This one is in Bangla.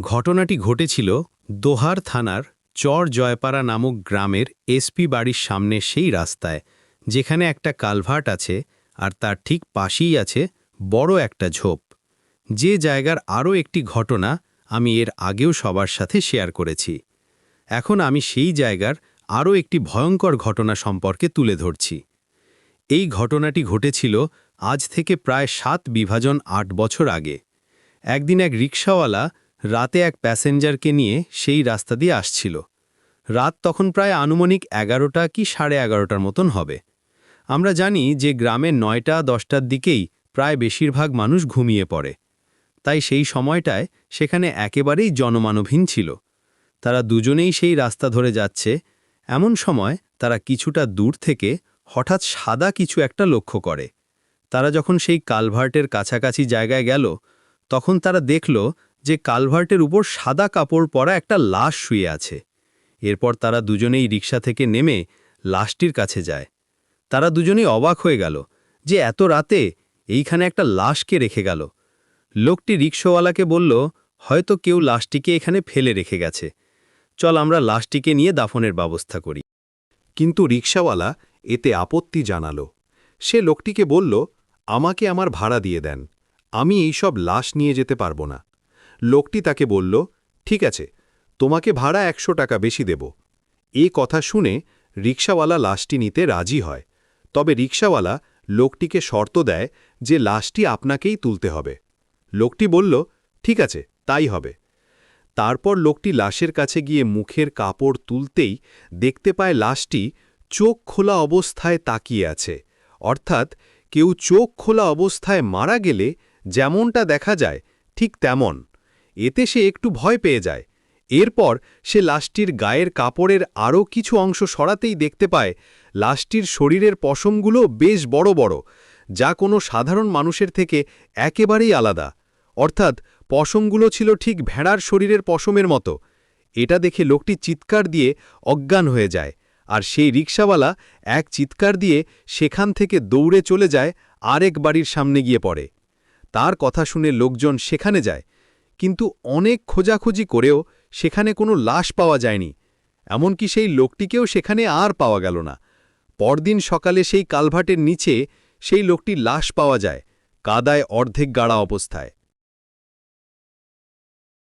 ঘটনাটি ঘটেছিল দোহার থানার চর জয়পাড়া নামক গ্রামের এসপি বাড়ির সামনে সেই রাস্তায়, যেখানে একটা কালভার্ট আছে আর তার ঠিক পাশেই আছে বড় একটা ঝোপ। যে জায়গার আরও একটি ঘটনা আমি এর আগেও সবার সাথে শেয়ার করেছি। এখন আমি সেই জায়গার আরও একটি ভয়ঙ্কর ঘটনা সম্পর্কে তুলে ধরছি। এই ঘটনাটি ঘটেছিল আজ থেকে প্রায় 7 বছর আগে। একদিন এক রিকশাওয়ালা রাতে এক প্যাসেঞ্জারকে নিয়ে সেই রাস্তা দিয়ে আসছিল। রাত তখন প্রায় আনুমানিক 11টা কি 11:30টার মতন হবে। আমরা জানি যে গ্রামে 9টা-10টার দিকেই প্রায় বেশিরভাগ মানুষ ঘুমিয়ে পড়ে, তাই সেই সময়টায় সেখানে একেবারেই জনমানবহীন ছিল। তারা দুজনেই সেই রাস্তা ধরে যাচ্ছে, এমন সময় তারা কিছুটা দূর থেকে হঠাৎ সাদা কিছু একটা লক্ষ্য করে। তারা যখন সেই কালভার্টের কাছাকাছি জায়গায় গেল, তখন তারা দেখল যে কালভার্টের উপর সাদা কাপড় পরা একটা লাশ শুয়ে আছে। এরপর তারা দুজনেই রিকশা থেকে নেমে লাশটির কাছে যায়। তারা দুজনেই অবাক হয়ে গেল যে এত রাতে এইখানে একটা লাশকে রেখে গেল। লোকটি রিকশাওয়ালাকে বলল, হয়তো কেউ লাশটিকে এখানে ফেলে রেখে গেছে, চল আমরা লাশটিকে নিয়ে দাফনের ব্যবস্থা করি। কিন্তু রিকশাওয়ালা এতে আপত্তি জানালো। সে লোকটিকে বলল, আমাকে আমার ভাড়া দিয়ে দেন, আমি এইসব লাশ নিয়ে যেতে পারবো না। লোকটি তাকে বলল, ঠিক আছে, তোমাকে ভাড়া 100 টাকা বেশি দেব। এই কথা শুনে রিকশাওয়ালা লাশটি নিতে রাজি হয়, তবে রিকশাওয়ালা লোকটিকে শর্ত দেয় যে লাশটি আপনাকেই তুলতে হবে। লোকটি বলল, ঠিক আছে, তাই হবে। তারপর লোকটি লাশের কাছে গিয়ে মুখের কাপড় তুলতেই দেখতে পায় লাশটি চোখ খোলা অবস্থায় তাকিয়ে আছে, অর্থাৎ কেউ চোখ খোলা অবস্থায় মারা গেলে যেমনটা দেখা যায় ঠিক তেমন। এতে সে একটু ভয় পেয়ে যায়। এরপর সে লাশটির গায়ের কাপড়ের আরও কিছু অংশ সরাতেই দেখতে পায় লাশটির শরীরের পশমগুলো বেশ বড় বড়, যা কোনো সাধারণ মানুষের থেকে একেবারেই আলাদা। অর্থাৎ পশমগুলো ছিল ঠিক ভেড়ার শরীরের পশমের মতো। এটা দেখে লোকটি চিৎকার দিয়ে অজ্ঞান হয়ে যায়, আর সেই রিকশাওয়ালা এক চিৎকার দিয়ে সেখান থেকে দৌড়ে চলে যায় আরেক বাড়ির সামনে গিয়ে পড়ে। তার কথা শুনে লোকজন সেখানে যায়, কিন্তু অনেক খোঁজাখুঁজি করেও সেখানে কোনো লাশ পাওয়া যায়নি। এমনকি সেই লোকটিকেও সেখানে আর পাওয়া গেল না। পরদিন সকালে সেই কালভার্টের নিচে সেই লোকটির লাশ পাওয়া যায়, কাদায় অর্ধেক গাড়া অবস্থায়।